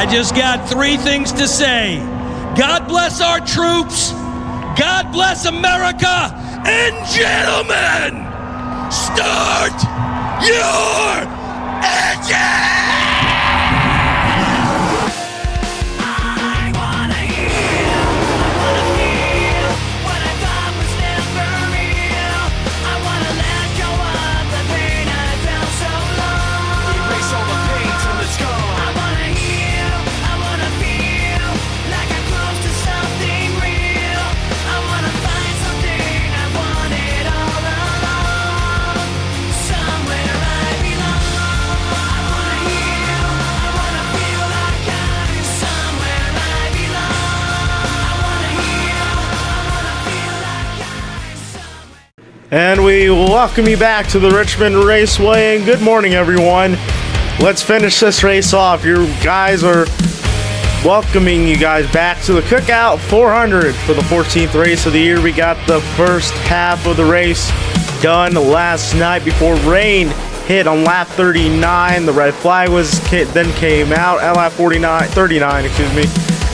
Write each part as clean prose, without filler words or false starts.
just got three things to say. God bless our troops, God bless America, and gentlemen, start your engine! And we welcome you back to the Richmond Raceway, and good morning, everyone. Let's finish this race off. Your guys are welcoming you guys back to the Cookout 400 for the 14th race of the year. We got the first half of the race done last night before rain hit on lap 39. The red flag then came out at lap 39, excuse me.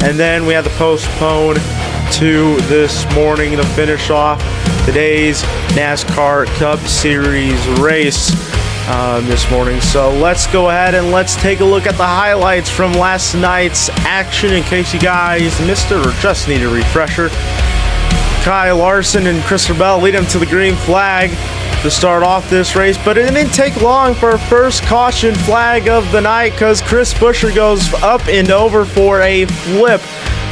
And then we had to postpone to this morning to finish off today's NASCAR Cup Series race this morning. So let's go ahead and let's take a look at the highlights from last night's action in case you guys missed it or just need a refresher. Kyle Larson and Christopher Bell lead them to the green flag to start off this race, but it didn't take long for our first caution flag of the night because Chris Buescher goes up and over for a flip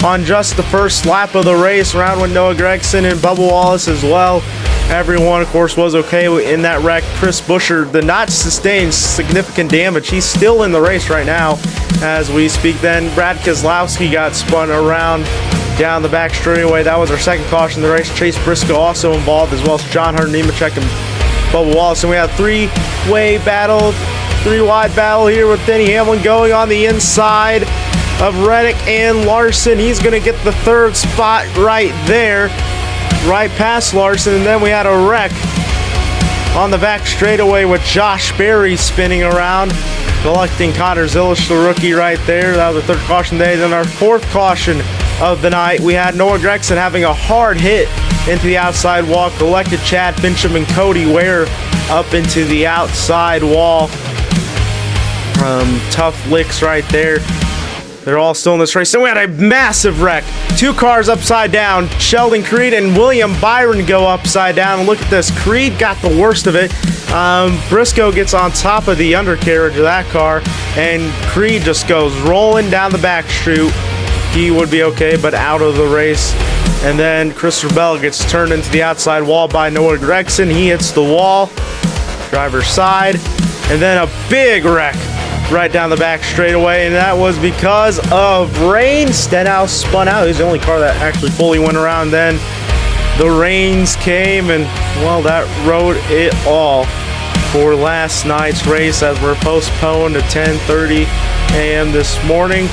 on just the first lap of the race, around with Noah Gragson and Bubba Wallace as well. Everyone, of course, was okay in that wreck. Chris Buescher did not sustain significant damage. He's still in the race right now as we speak. Then Brad Keselowski got spun around down the back straightaway. That was our second caution of the race. Chase Briscoe also involved, as well as John Hunter Nemechek and Bubba Wallace. And we had a three-wide battle here with Denny Hamlin going on the inside of Reddick and Larson. He's going to get the third spot right there, right past Larson. And then we had a wreck on the back straightaway with Josh Berry spinning around, collecting Connor Zilish, the rookie, right there. That was the third caution day. Then our fourth caution of the night, we had Noah Gragson having a hard hit into the outside wall, collected Chad Fincham and Cody Ware up into the outside wall. Tough licks right there. They're all still in this race. Then we had a massive wreck. Two cars upside down. Sheldon Creed and William Byron go upside down. And look at this. Creed got the worst of it. Briscoe gets on top of the undercarriage of that car, and Creed just goes rolling down the back chute. He would be okay, but out of the race. And then Christopher Bell gets turned into the outside wall by Noah Gragson. He hits the wall, driver's side, and then a big wreck right down the back straightaway, and that was because of rain. Stenhouse spun out. He was the only car that actually fully went around. Then the rains came, and well, that wrote it all for last night's race as we're postponed to 10:30 a.m. this morning.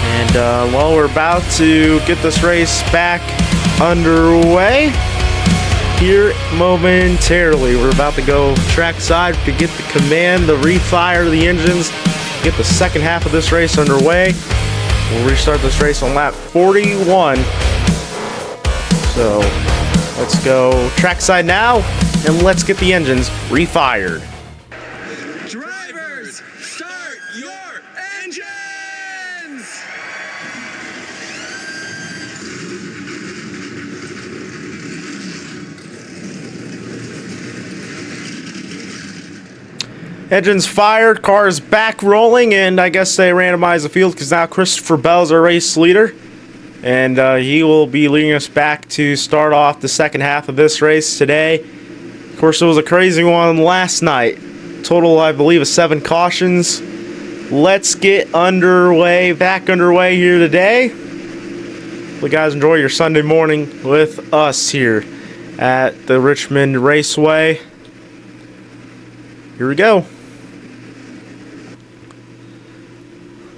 And well, we're about to get this race back underway here momentarily. We're about to go trackside to get the command, the refire the engines, get the second half of this race underway. We'll restart this race on lap 41. So let's go trackside now, and let's get the engines refired. Drivers, start your engines! Engines fired, cars back rolling, and I guess they randomized the field because now Christopher Bell's our race leader. And he will be leading us back to start off the second half of this race today. Of course, it was a crazy one last night. Total, I believe, of 7 cautions. Let's get underway, back underway here today. Hope you guys enjoy your Sunday morning with us here at the Richmond Raceway. Here we go.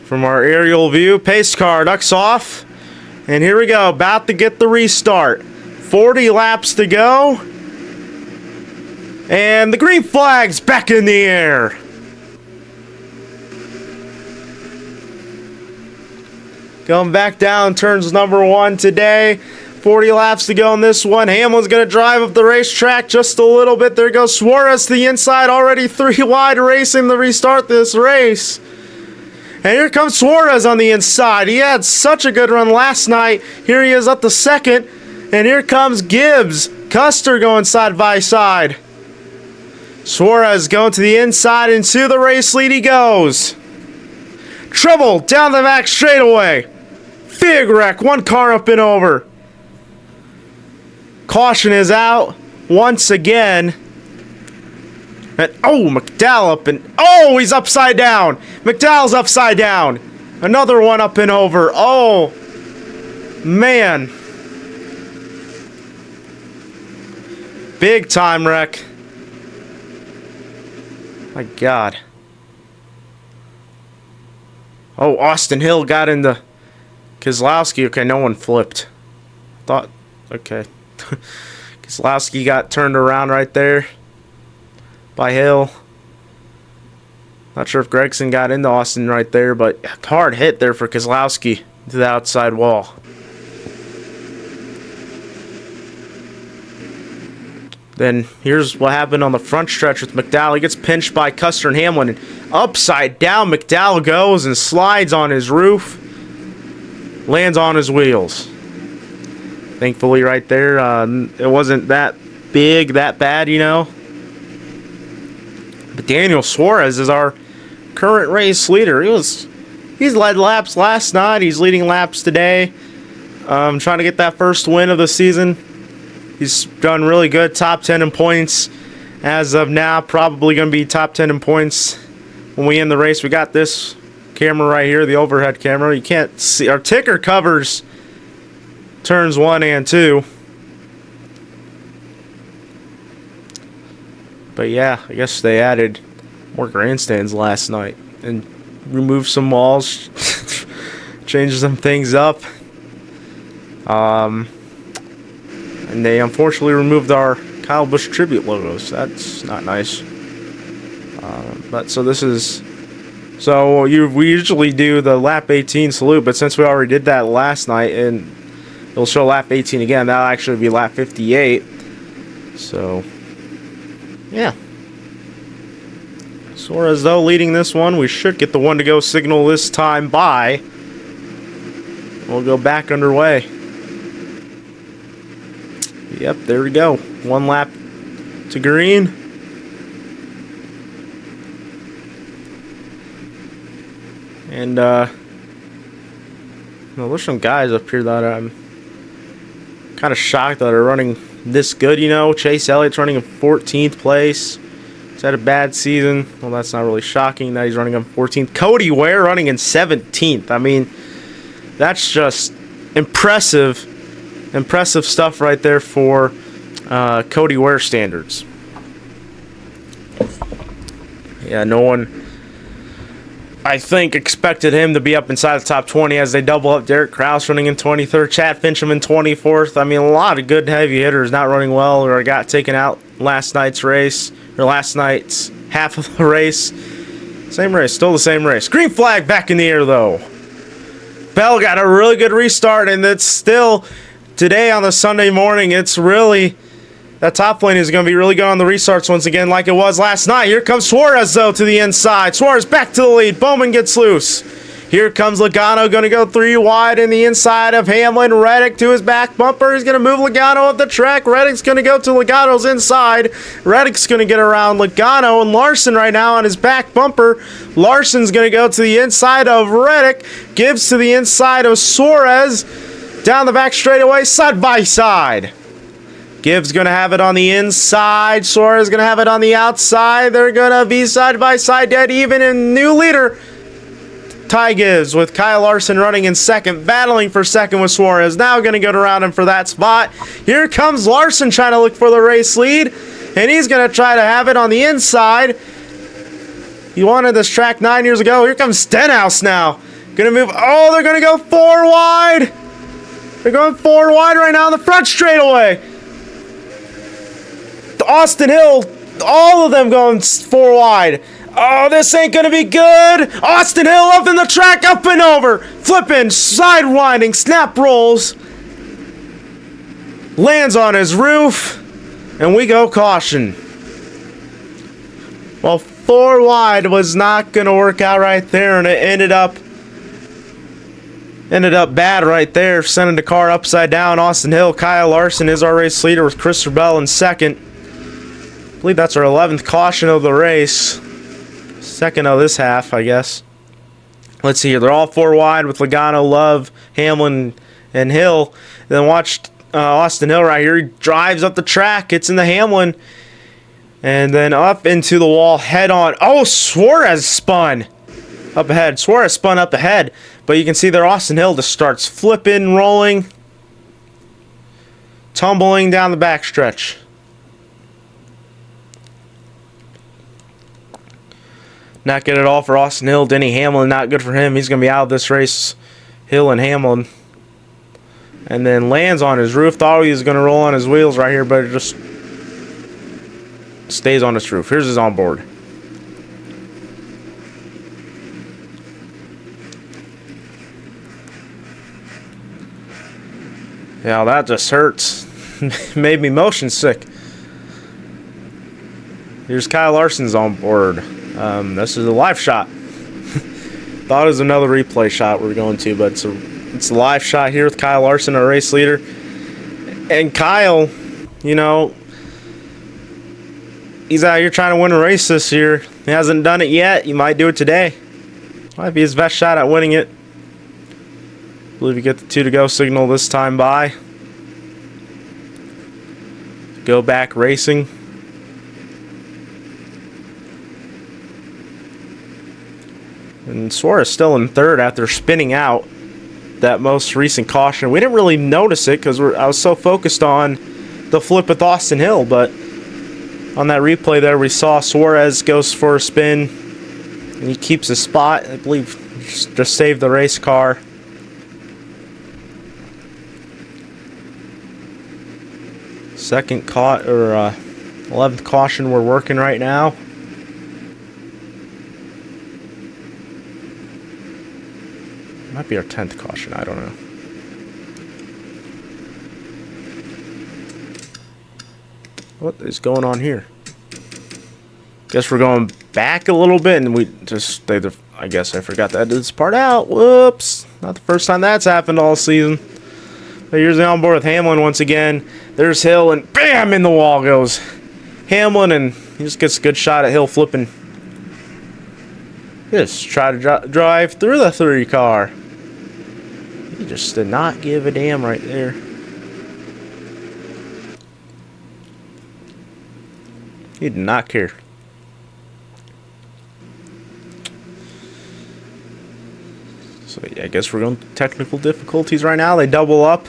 From our aerial view, pace car ducks off. And here we go, about to get the restart. 40 laps to go. And the green flag's back in the air. Going back down, turns number 1 today. 40 laps to go in this one. Hamlin's going to drive up the racetrack just a little bit. There goes Suarez to the inside, already 3 wide, racing to restart this race. And here comes Suarez on the inside. He had such a good run last night. Here he is up to second. And here comes Gibbs. Custer going side by side. Suarez going to the inside, and to the race lead he goes. Trouble down the back straightaway. Big wreck. 1 car up and over. Caution is out once again. And McDowell up and he's upside down. McDowell's upside down. Another one up and over. Oh, man. Big time wreck. My God. Austin Hill got into Keselowski. Okay, no one flipped. Okay. Keselowski got turned around right there by Hill. Not sure if Gregson got into Austin right there, but hard hit there for Keselowski to the outside wall. Then here's what happened on the front stretch with McDowell. He gets pinched by Custer and Hamlin. And upside down, McDowell goes and slides on his roof. Lands on his wheels. Thankfully right there, it wasn't that big, that bad, you know. But Daniel Suarez is our current race leader. He's led laps last night. He's leading laps today. Trying to get that first win of the season. He's done really good. Top 10 in points as of now. Probably going to be top 10 in points when we end the race. We got this camera right here, the overhead camera. You can't see. Our ticker covers turns 1 and 2. But yeah, I guess they added more grandstands last night and removed some walls, changed some things up. And they unfortunately removed our Kyle Busch tribute logos. That's not nice. But so this is... So we usually do the lap 18 salute, but since we already did that last night, and it'll show lap 18 again, that'll actually be lap 58. So, yeah. Suarez, though, leading this one. We should get the 1 to go signal this time by. We'll go back underway. Yep, there we go. 1 lap to green. And, there's some guys up here that I'm kind of shocked that are running this good, you know. Chase Elliott's running in 14th place. He's had a bad season. Well, that's not really shocking that he's running in 14th. Cody Ware running in 17th. I mean, that's just impressive stuff right there for Cody Ware standards. Yeah, no one, I think, expected him to be up inside the top 20 as they double up Derek Kraus running in 23rd, Chad Fincham in 24th. I mean, a lot of good heavy hitters not running well or got taken out last night's race, or last night's half of the race. Same race, still the same race. Green flag back in the air, though. Bell got a really good restart, and it's still, today on the Sunday morning, it's really, that top lane is going to be really good on the restarts once again like it was last night. Here comes Suarez, though, to the inside. Suarez back to the lead. Bowman gets loose. Here comes Logano, going to go 3 wide in the inside of Hamlin. Reddick to his back bumper. He's going to move Logano up the track. Reddick's going to go to Logano's inside. Reddick's going to get around Logano, and Larson right now on his back bumper. Larson's going to go to the inside of Reddick. Gives to the inside of Suarez. Down the back straightaway, side by side. Gibbs going to have it on the inside. Suarez going to have it on the outside. They're going to be side by side, dead even, and new leader, Ty Gibbs, with Kyle Larson running in second, battling for second with Suarez. Now going to go around him for that spot. Here comes Larson trying to look for the race lead, and he's going to try to have it on the inside. He wanted this track 9 years ago. Here comes Stenhouse now. Going to move. Oh, they're going to go 4 wide. They're going 4 wide right now on the front straightaway. Austin Hill, all of them going 4 wide. Oh, this ain't gonna be good. Austin Hill up in the track, up and over. Flipping, sidewinding, snap rolls. Lands on his roof. And we go caution. Well, 4 wide was not gonna work out right there, and it ended up bad right there, sending the car upside down. Austin Hill, Kyle Larson is our race leader with Christopher Bell in second. I believe that's our 11th caution of the race. Second of this half, I guess. Let's see here. They're all 4 wide with Logano, Love, Hamlin, and Hill. Then watch Austin Hill right here. He drives up the track. It's in the Hamlin. And then up into the wall head on. Oh, Suarez spun up ahead. Suarez spun up ahead. But you can see there Austin Hill just starts flipping, rolling, tumbling down the backstretch. Not good at all for Austin Hill. Denny Hamlin, not good for him. He's going to be out of this race. Hill and Hamlin. And then lands on his roof. Thought he was going to roll on his wheels right here, but it just stays on his roof. Here's his onboard. Yeah, that just hurts. Made me motion sick. Here's Kyle Larson's on board. This is a live shot. Thought it was another replay shot we were going to, but it's a live shot here with Kyle Larson, our race leader. And Kyle, you know, he's out here trying to win a race this year. He hasn't done it yet. He might do it today. Might be his best shot at winning it. I believe you get the 2 to go signal this time by. Go back racing. And Suarez still in third after spinning out that most recent caution. We didn't really notice it because I was so focused on the flip with Austin Hill, but on that replay there we saw Suarez goes for a spin and he keeps his spot. I believe just saved the race car. Second 11th caution we're working right now. Might be our 10th caution, I don't know. What is going on here? Guess we're going back a little bit and we just stayed there. I guess I forgot to edit this part out. Whoops. Not the first time that's happened all season. But here's the onboard with Hamlin once again. There's Hill and bam, in the wall goes Hamlin, and he just gets a good shot at Hill flipping. Just try to drive through the 3 car. He just did not give a damn right there. He did not care. So yeah, I guess we're going to technical difficulties right now. They double up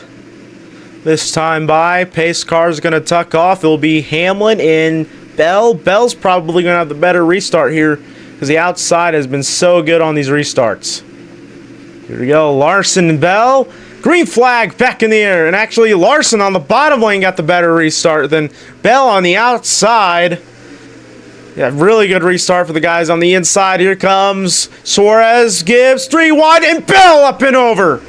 this time by. Pace car is going to tuck off. It'll be Hamlin and Bell. Bell's probably going to have the better restart here because the outside has been so good on these restarts. Here we go. Larson and Bell. Green flag back in the air. And actually, Larson on the bottom lane got the better restart than Bell on the outside. Yeah, really good restart for the guys on the inside. Here comes Suarez. Gives 3 wide. And Bell up and over.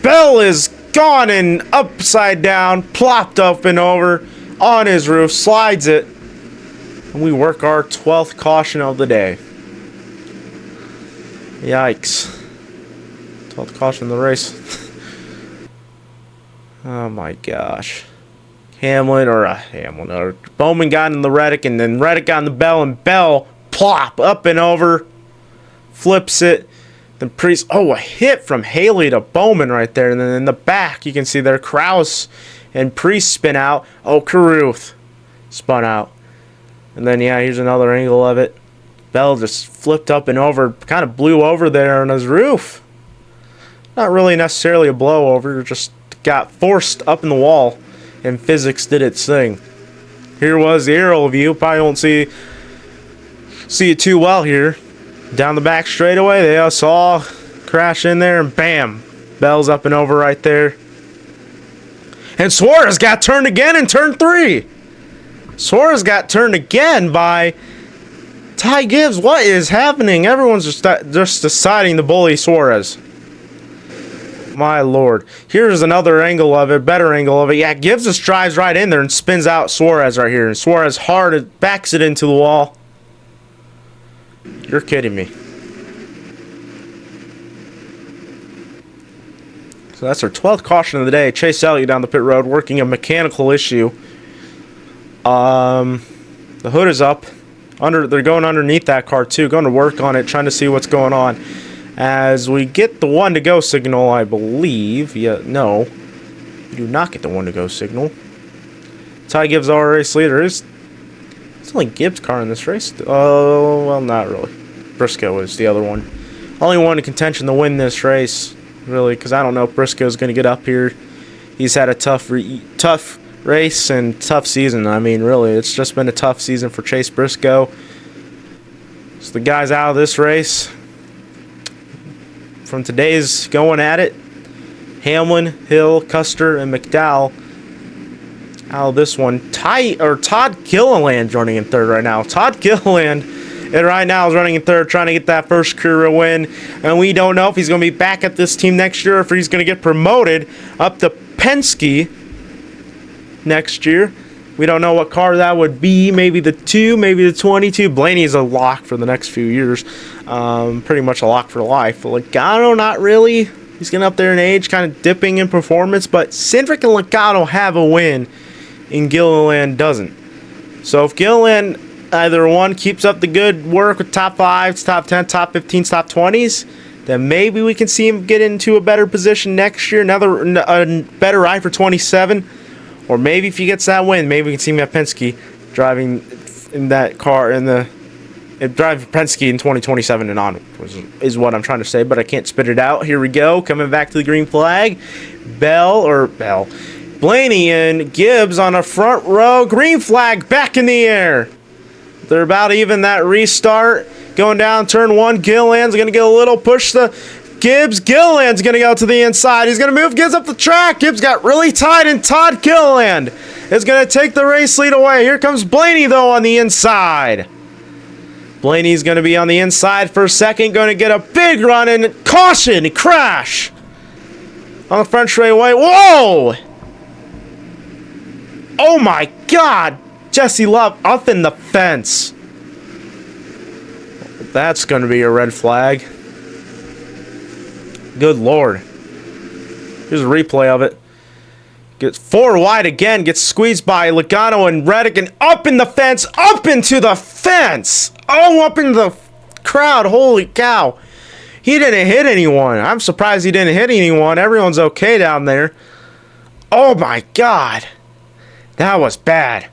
Bell is gone and upside down. Plopped up and over on his roof. Slides it. And we work our 12th caution of the day. Yikes. 12th caution of the race. Oh my gosh. Bowman got in the Reddick, and then Reddick got in the Bell, and Bell plop up and over. Flips it. Then Priest. Oh, a hit from Haley to Bowman right there. And then in the back, you can see there Kraus and Priest spin out. Oh, Carruth spun out. And then, yeah, here's another angle of it. Bell just flipped up and over, kind of blew over there on his roof. Not really necessarily a blowover, just got forced up in the wall, and physics did its thing. Here was the aerial view. Probably won't see it too well here. Down the back straightaway, they all saw crash in there, and bam, Bell's up and over right there. And Suarez got turned again in turn 3. Suarez got turned again by Ty Gibbs, what is happening? Everyone's just deciding to bully Suarez. My lord. Here's another angle of it, better angle of it. Yeah, Gibbs just drives right in there and spins out Suarez right here. And Suarez hard backs it into the wall. You're kidding me. So that's our 12th caution of the day. Chase Elliott down the pit road working a mechanical issue. The hood is up. They're going underneath that car too, going to work on it, trying to see what's going on. As we get the 1 to go signal, I believe. Yeah, no. You do not get the 1 to go signal. Ty Gibbs, our race leader. It's only Gibbs' car in this race. Oh, well, not really. Briscoe is the other one. Only one in contention to win this race, really, because I don't know if Briscoe's going to get up here. He's had a tough race and tough season. I mean, really, it's just been a tough season for Chase Briscoe. So the guys out of this race from today's going at it: Hamlin, Hill, Custer, and McDowell. Out of this one, Todd Gilliland running in third right now. Todd Gilliland, right now, is running in third, trying to get that first career win. And we don't know if he's going to be back at this team next year, or if he's going to get promoted up to Penske next year. We don't know what car that would be. Maybe the 2, maybe the 22. Blaney's a lock for the next few years. Pretty much a lock for life. But Logano, not really. He's getting up there in age, kind of dipping in performance. But Cindric and Logano have a win, and Gilliland doesn't. So if Gilliland, either one, keeps up the good work with top 5s, top 10, top 15s, top 20s, then maybe we can see him get into a better position next year. A better ride for 27. Or maybe if he gets that win, maybe we can see him at Penske driving in that car drive Penske in 2027 and on, is what I'm trying to say, but I can't spit it out. Here we go, coming back to the green flag. Blaney and Gibbs on a front row. Green flag back in the air. They're about even that restart. Going down turn 1. Gilliland's going to get a little push to Gibbs. Gilliland's going to go to the inside. He's going to move Gibbs up the track. Gibbs got really tight, and Todd Gilliland is going to take the race lead away. Here comes Blaney, though, on the inside. Blaney's going to be on the inside for a second. Going to get a big run and caution. Crash on the front straightaway. Whoa! Oh, my God. Jesse Love up in the fence. That's going to be a red flag. Good Lord. Here's a replay of it. Gets 4 wide again. Gets squeezed by Logano and Reddick. And up in the fence. Up into the fence. Oh, up into the crowd. Holy cow. He didn't hit anyone. I'm surprised he didn't hit anyone. Everyone's okay down there. Oh, my God. That was bad.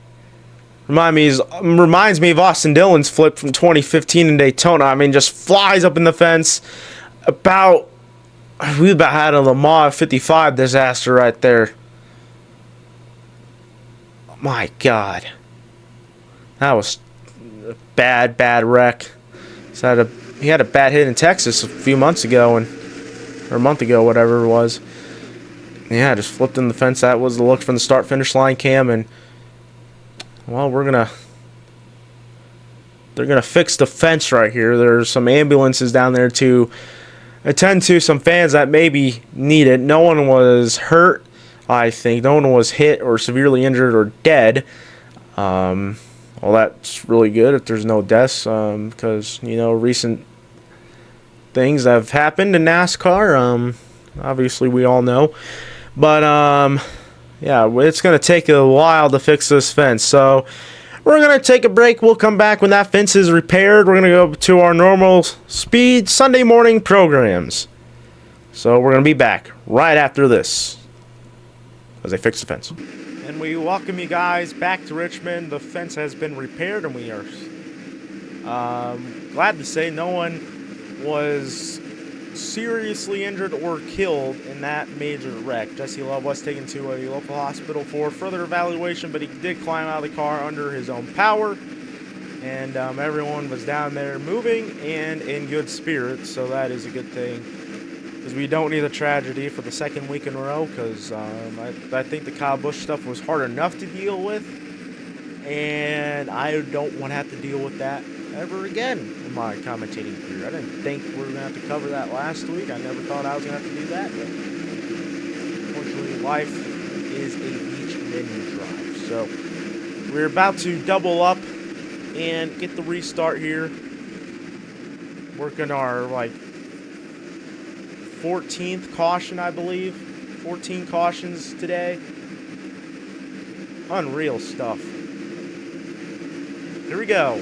Reminds me of Austin Dillon's flip from 2015 in Daytona. I mean, just flies up in the fence. We about had a Le Mans 55 disaster right there. My God. That was a bad wreck. He had a bad hit in Texas a few months ago, or a month ago, whatever it was. Yeah, just flipped in the fence. That was the look from the start-finish line cam, and well, they're gonna fix the fence right here. There's some ambulances down there to attend to some fans that maybe need it. No one was hurt, I think. No one was hit or severely injured or dead. Well, that's really good if there's no deaths, because, recent things have happened in NASCAR. Obviously, we all know. But, yeah, it's going to take a while to fix this fence. So, we're going to take a break. We'll come back when that fence is repaired. We're going to go to our normal speed Sunday morning programs. So, we're going to be back right after this as they fix the fence. And we welcome you guys back to Richmond. The fence has been repaired, and we are glad to say no one was seriously injured or killed in that major wreck. Jesse Love was taken to a local hospital for further evaluation, but he did climb out of the car under his own power, and everyone was down there moving and in good spirits, so that is a good thing, because we don't need a tragedy for the second week in a row, because I think the Kyle Busch stuff was hard enough to deal with, and I don't want to have to deal with that ever again in my commentating career. I didn't think we were going to have to cover that last week. I never thought I was going to have to do that. But unfortunately, life is a beach menu drive. So we're about to double up and get the restart here. Working our, 14th caution, I believe. 14 cautions today. Unreal stuff. Here we go.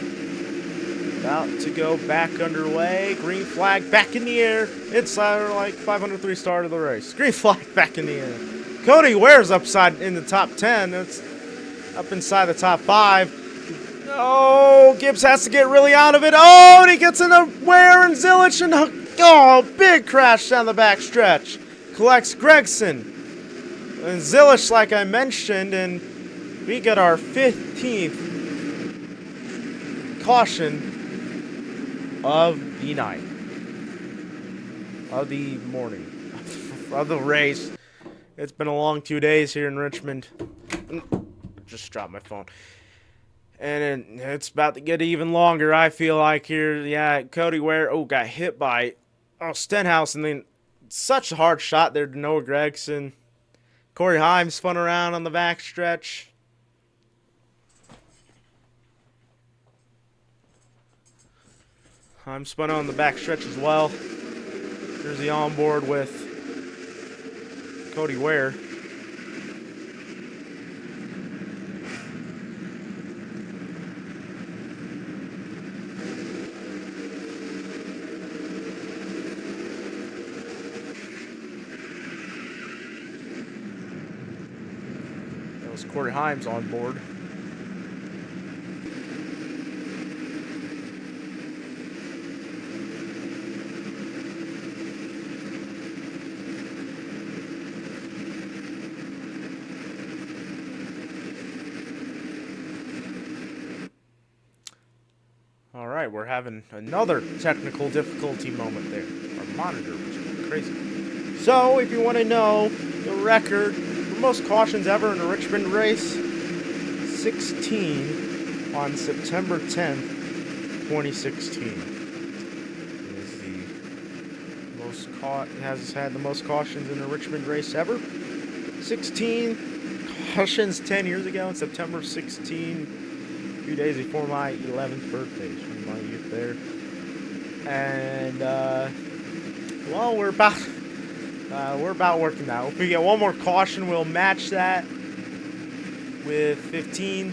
About to go back underway. Green flag back in the air. It's our 503 start of the race. Green flag back in the air. Cody Ware's upside in the top 10. It's up inside the top 5. Oh, Gibbs has to get really out of it. Oh, and he gets into Ware and Zilich, and big crash down the back stretch. Collects Gregson. And Zilich, like I mentioned, and we get our 15th caution of the night. Of the morning. Of the race. It's been a long 2 days here in Richmond. Just dropped my phone. And it's about to get even longer, I feel like, here. Yeah, Cody Ware, got hit by Stenhouse, and then such a hard shot there to Noah Gregson. Corey Heim spun around on the backstretch. Heim spun on the backstretch as well. Here's the onboard with Cody Ware. Corey Himes on board. All right, we're having another technical difficulty moment there. Our monitor was going crazy. So, if you want to know the record, most cautions ever in a Richmond race, 16 on September 10th, 2016. Is the most has had the most cautions in a Richmond race ever. 16 cautions 10 years ago, on September 16, 2 days before my 11th birthday. Showing my youth there. And well, we're about working now. If we get one more caution, we'll match that with 15.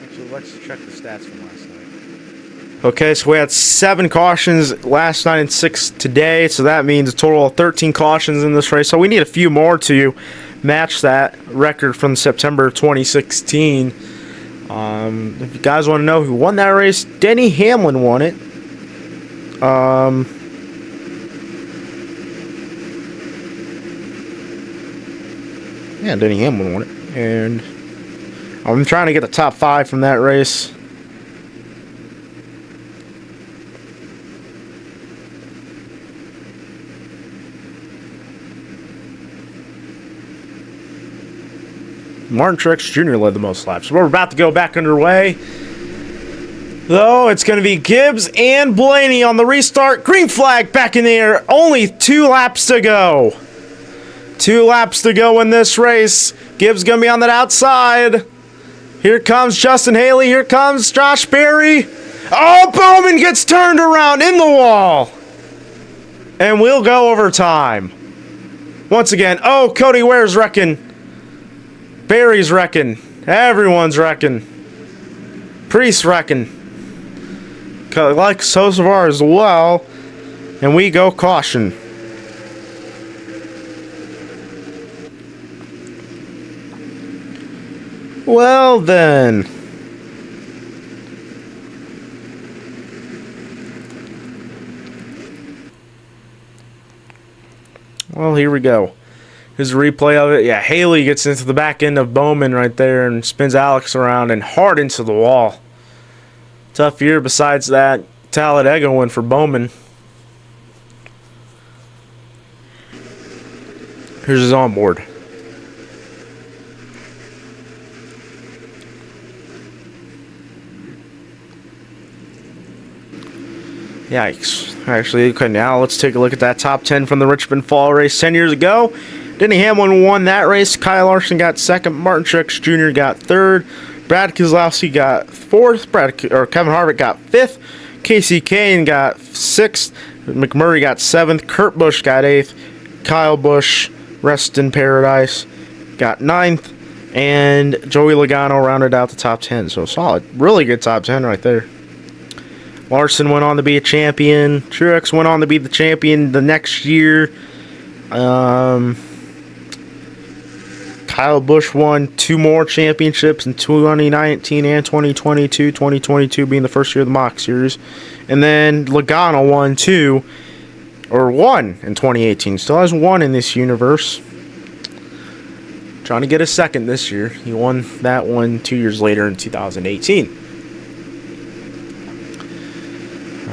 Actually, let's check the stats from last night. Okay, so we had 7 cautions last night and 6 today, so that means a total of 13 cautions in this race. So we need a few more to match that record from September 2016. If you guys want to know who won that race, Denny Hamlin won it. Yeah, Denny Hamlin won it. And I'm trying to get the top 5 from that race. Martin Truex Jr. led the most laps. So we're about to go back underway. Though it's going to be Gibbs and Blaney on the restart. Green flag back in the air. Only 2 laps to go. 2 laps to go in this race. Gibbs going to be on that outside. Here comes Justin Haley. Here comes Josh Berry. Oh, Bowman gets turned around in the wall. And we'll go overtime. Once again, Cody Ware's wrecking. Berry's wrecking. Everyone's wrecking. Priest's wrecking. Like so far as well. And we go caution. Well then. Well, here we go. Here's a replay of it. Yeah, Haley gets into the back end of Bowman right there and spins Alex around and hard into the wall. Tough year besides that. Talladega win for Bowman. Here's his onboard. Yikes. Actually, okay, now let's take a look at that top 10 from the Richmond Fall race 10 years ago. Denny Hamlin won that race. Kyle Larson got second. Martin Truex Jr. got third. Brad Keselowski got fourth. Kevin Harvick got fifth. Casey Kane got sixth. McMurray got seventh. Kurt Busch got eighth. Kyle Busch, rest in paradise, got ninth. And Joey Logano rounded out the top 10. So solid. Really good top 10 right there. Larson went on to be a champion. Truex went on to be the champion the next year. Kyle Busch won 2 more championships in 2019 and 2022. 2022 being the first year of the Mock Series. And then Logano won in 2018. Still has 1 in this universe. Trying to get a second this year. He won that one 2 years later in 2018.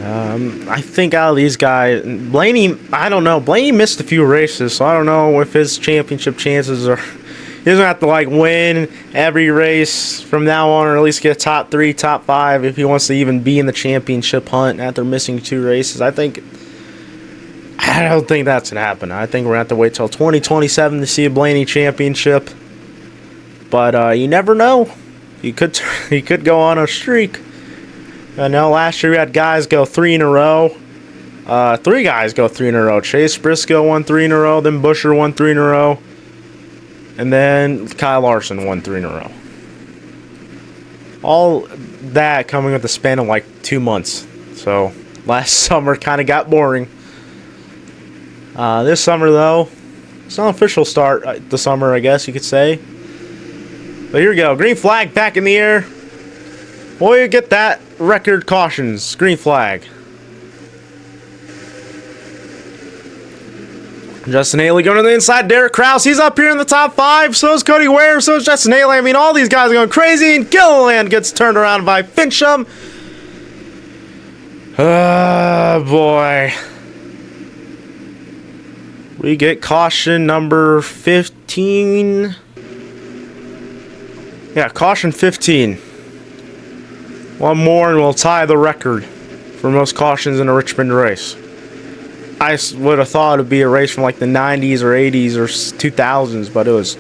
I think out of these guys, Blaney, I don't know. Blaney missed a few races, so I don't know if his championship chances are... He doesn't have to win every race from now on, or at least get top 3, top 5 if he wants to even be in the championship hunt after missing 2 races. I don't think that's gonna happen. I think we're gonna have to wait till 2027 to see a Blaney championship. But you never know. He could go on a streak. I know last year we had guys go 3 in a row. 3 guys go 3 in a row. Chase Briscoe won 3 in a row. Then Buescher won 3 in a row. And then Kyle Larson won 3 in a row. All that coming with the span of 2 months. So last summer kind of got boring. This summer though, it's not an official start the summer, I guess you could say. But here we go. Green flag back in the air. Boy, you get that record cautions. Green flag. Justin Haley going to the inside. Derek Krause, he's up here in the top 5. So is Cody Ware. So is Justin Haley. I mean, all these guys are going crazy. And Gilliland gets turned around by Fincham. Oh, boy. We get caution number 15. Yeah, caution 15. One more and we'll tie the record for most cautions in a Richmond race. I would have thought it would be a race from the 90s or 80s or 2000s, but it was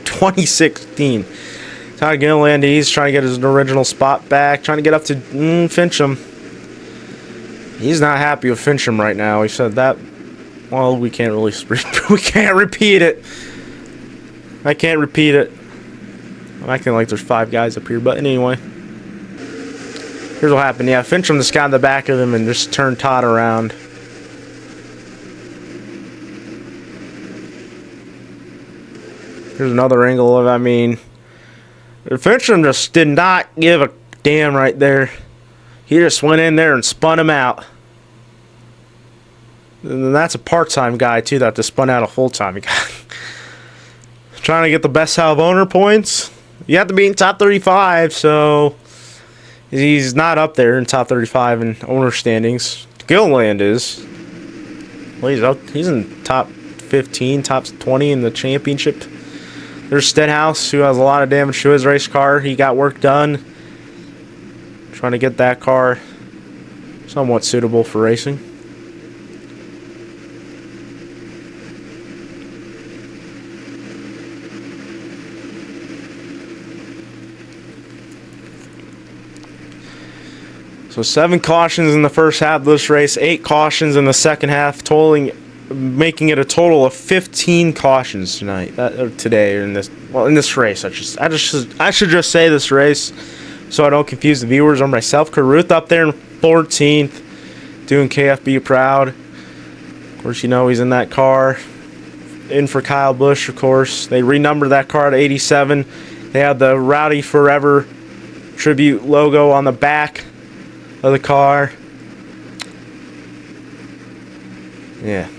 2016. Ty Gilliland, he's trying to get his original spot back, trying to get up to Fincham. He's not happy with Fincham right now. He said that. Well, we can't really repeat it. I can't repeat it. I'm acting like there's 5 guys up here, but anyway. Here's what happened. Yeah, Fincham just got in the back of him and just turned Todd around. Here's another angle of, Fincham just did not give a damn right there. He just went in there and spun him out. And that's a part-time guy, too, that just spun out a full-time guy. Trying to get the best out of owner points. You have to be in top 35, so he's not up there in top 35 in owner standings. Gilliland is. Well, he's in top 15, top 20 in the championship. There's Stenhouse, who has a lot of damage to his race car. He got work done. Trying to get that car somewhat suitable for racing. So 7 cautions in the first half of this race, 8 cautions in the second half, making it a total of 15 cautions today in this race. I should just say this race, so I don't confuse the viewers or myself. Carruth up there in 14th, doing KFB proud. Of course, he's in that car. In for Kyle Busch, of course. They renumbered that car to 87. They had the Rowdy Forever tribute logo on the back of the car. Yeah.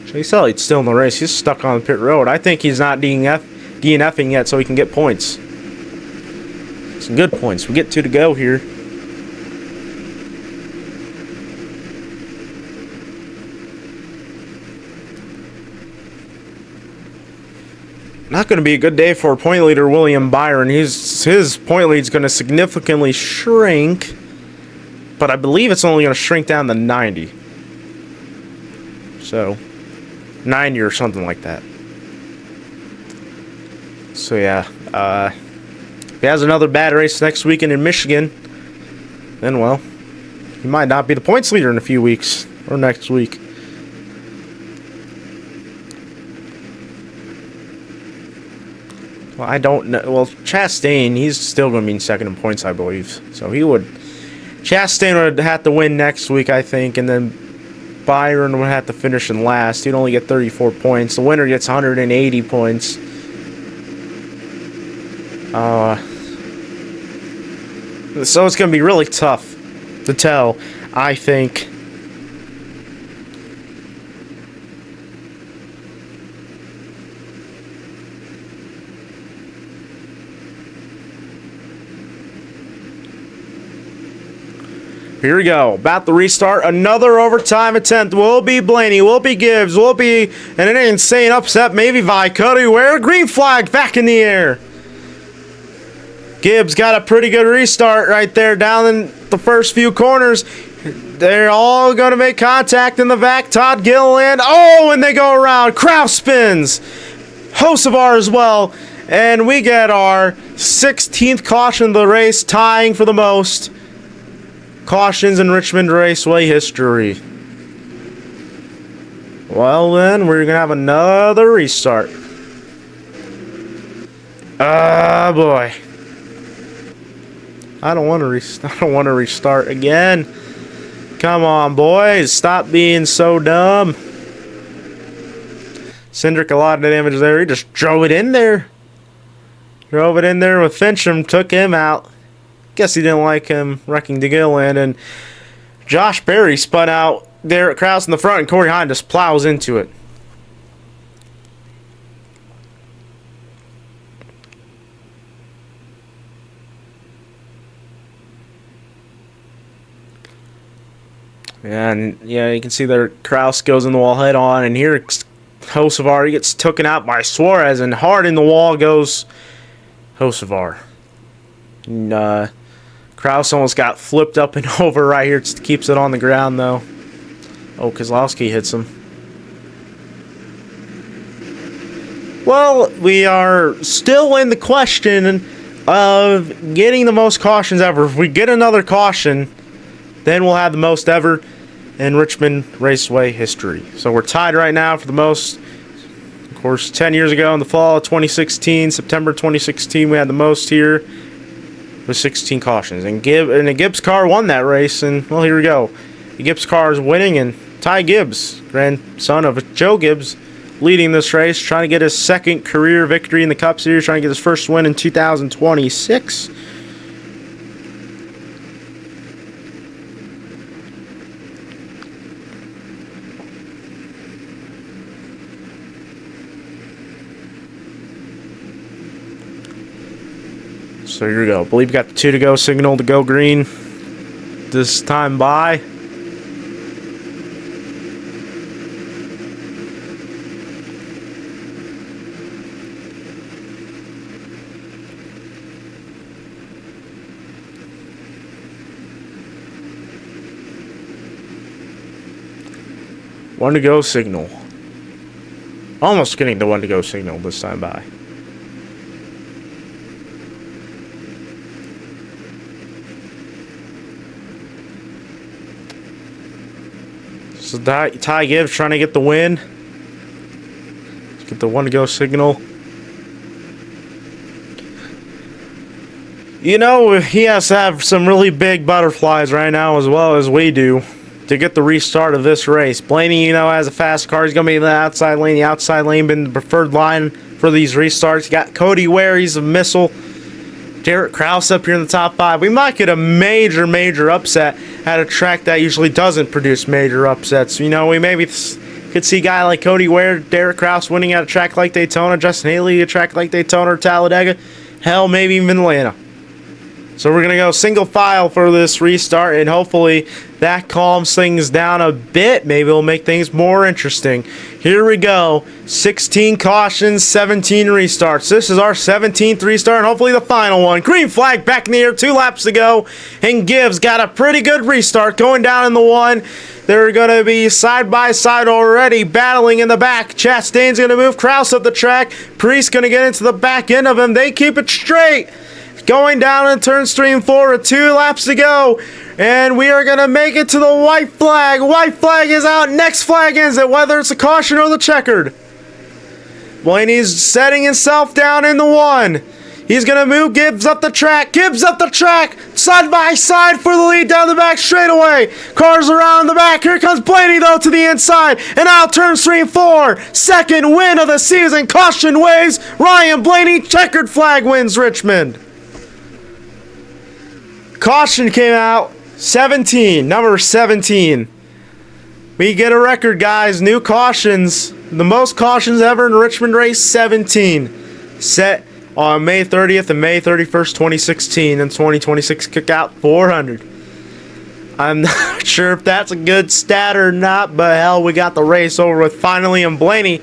Chase Elliott's still in the race. He's stuck on the pit road. I think he's not DNFing yet so he can get points. Some good points. We get 2 to go here. Not going to be a good day for point leader William Byron. His point lead's going to significantly shrink. but I believe it's only going to shrink down to 90. So, 90 or something like that. So yeah, if he has another bad race next weekend in Michigan, then well, he might not be the points leader in a few weeks or next week. Well, I don't know. Well, Chastain, he's still going to be in second in points, I believe. So Chastain would have to win next week, I think, and then Byron would have to finish in last. He'd only get 34 points. The winner gets 180 points. So it's going to be really tough to tell, I think. Here we go. About the restart. Another overtime attempt. Will be Blaney. Will be Gibbs. Will be an insane upset. Maybe by Cody Ware. Green flag back in the air. Gibbs got a pretty good restart right there down in the first few corners. They're all going to make contact in the back. Todd Gilliland. Oh, and they go around. Kraus spins. Hocevar as well. And we get our 16th caution of the race, tying for the most cautions in Richmond Raceway history. Well then, we're going to have another restart. Ah, boy. I don't want to restart again. Come on, boys. Stop being so dumb. Cindric, a lot of damage there. He just drove it in there. Drove it in there with Fincham. Took him out. Guess he didn't like him wrecking DeGilliland. And Josh Berry spun out Derek Kraus in the front. And Corey Hine just plows into it. And yeah, you can see there Kraus goes in the wall head on, and here Hocevar gets taken out by Suarez, and hard in the wall goes Hocevar. And Kraus almost got flipped up and over right here. Just keeps it on the ground though. Oh, Kozlowski hits him. Well, we are still in the question of getting the most cautions ever. If we get another caution, then we'll have the most ever in Richmond Raceway history. So we're tied right now for the most. Of course, 10 years ago in the fall of 2016, September 2016, we had the most here with 16 cautions. And the Gibbs car won that race, and well, here we go. The Gibbs car is winning, and Ty Gibbs, grandson of Joe Gibbs, leading this race, trying to get his second career victory in the Cup Series, trying to get his first win in 2026. So here we go. I believe we got the 2 to go signal to go green this time by. One to go signal. Almost getting the 1 to go signal this time by. So Ty Gibbs trying to get the win. Let's get the 1 to go signal. You know, he has to have some really big butterflies right now as well as we do to get the restart of this race. Blaney, you know, has a fast car. He's going to be in the outside lane. The outside lane been the preferred line for these restarts. You got Cody Ware. He's a missile. Derek Kraus up here in the top 5. We might get a major upset at a track that usually doesn't produce major upsets. You know, we maybe could see a guy like Cody Ware, Derek Kraus winning at a track like Daytona, Justin Haley at a track like Daytona or Talladega. Hell, maybe even Atlanta. So we're going to go single file for this restart, and hopefully that calms things down a bit. Maybe it'll make things more interesting. Here we go. 16 cautions, 17 restarts. This is our 17th restart, and hopefully the final one. Green flag back in the air, 2 laps to go, and Gibbs got a pretty good restart going down in the 1. They're going to be side by side already, battling in the back. Chastain's going to move Kraus up the track. Priest going to get into the back end of him. They keep it straight. Going down in turn 3 and 4 with 2 laps to go. And we are going to make it to the white flag. White flag is out. Next flag ends it, whether it's a caution or the checkered. Blaney's setting himself down in the 1. He's going to move Gibbs up the track. Gibbs up the track. Side by side for the lead down the back straightaway. Cars around the back. Here comes Blaney, though, to the inside. And out turns 3 and 4. Second win of the season. Caution waves. Ryan Blaney. Checkered flag wins Richmond. Caution came out. 17. Number 17. We get a record, guys. New cautions. The most cautions ever in Richmond race, 17. Set on May 30th and May 31st, 2016, and 2026 cookout 400. I'm not sure if that's a good stat or not, but hell, we got the race over with finally, and Blaney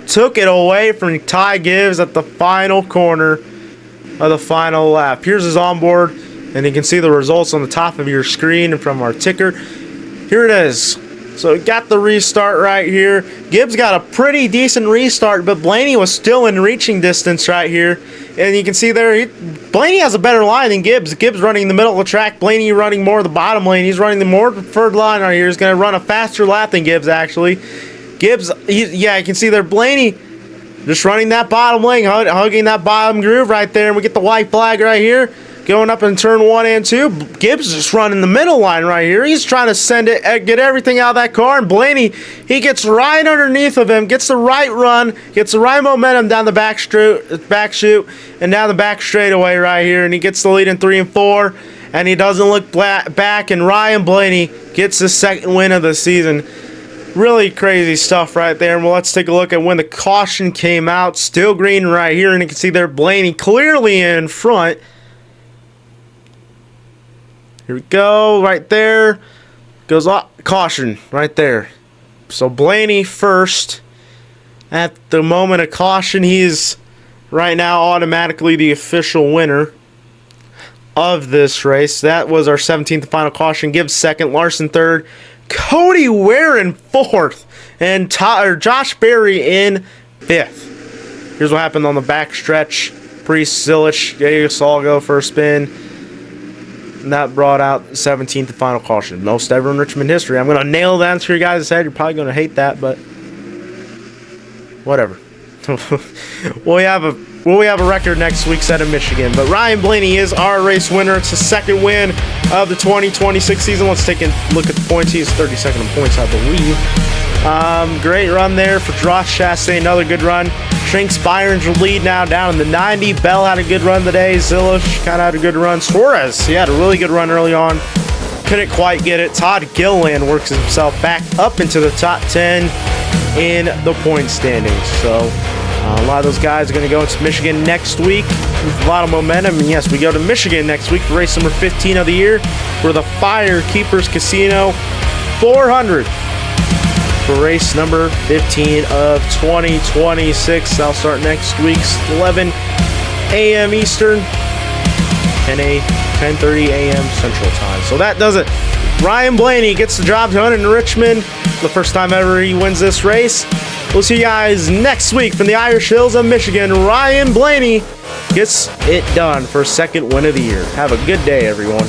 took it away from Ty Gibbs at the final corner of the final lap. Here's his onboard, and you can see the results on the top of your screen from our ticker. Here it is. So we got the restart right here. Gibbs got a pretty decent restart, but Blaney was still in reaching distance right here. And you can see there, Blaney has a better line than Gibbs. Gibbs running in the middle of the track. Blaney running more of the bottom lane. He's running the more preferred line right here. He's going to run a faster lap than Gibbs, actually. Gibbs, yeah, you can see there, Blaney just running that bottom lane, hugging that bottom groove right there. And we get the white flag right here. Going up in turn 1 and 2. Gibbs just running the middle line right here. He's trying to send it, get everything out of that car. And Blaney, he gets right underneath of him, gets the right run, gets the right momentum down the back chute, and down the back straightaway right here. And he gets the lead in 3 and 4. And he doesn't look back. And Ryan Blaney gets the second win of the season. Really crazy stuff right there. Well, let's take a look at when the caution came out. Still green right here. And you can see there Blaney clearly in front. Here we go, right there. Goes off, caution, right there. So Blaney first. At the moment of caution, he's right now automatically the official winner of this race. That was our 17th final caution. Gibbs second, Larson third, Cody Warren fourth, and Josh Berry in fifth. Here's what happened on the back stretch. Priest, Zilich, Gaius all go for a spin. And that brought out 17th final caution. Most ever in Richmond history. I'm going to nail the answer you guys said. You're probably going to hate that, but whatever. We'll have a record next week set in Michigan. But Ryan Blaney is our race winner. It's the second win of the 2026 season. Let's take a look at the points. He's 32nd in points, I believe. Great run there for Josh Chastain. Another good run. Shanks Byron's lead now down in the 90. Bell had a good run today. Zilich kind of had a good run. Suarez, he had a really good run early on. Couldn't quite get it. Todd Gilliland works himself back up into the top 10 in the point standings. So a lot of those guys are going to go into Michigan next week with a lot of momentum. And yes, we go to Michigan next week for race number 15 of the year for the Firekeepers Casino 400. For race number 15 of 2026. That'll start next week's 11 a.m. Eastern, 10:30 a.m. Central Time. So that does it. Ryan Blaney gets the job done in Richmond. The first time ever he wins this race. We'll see you guys next week from the Irish Hills of Michigan. Ryan Blaney gets it done for second win of the year. Have a good day, everyone.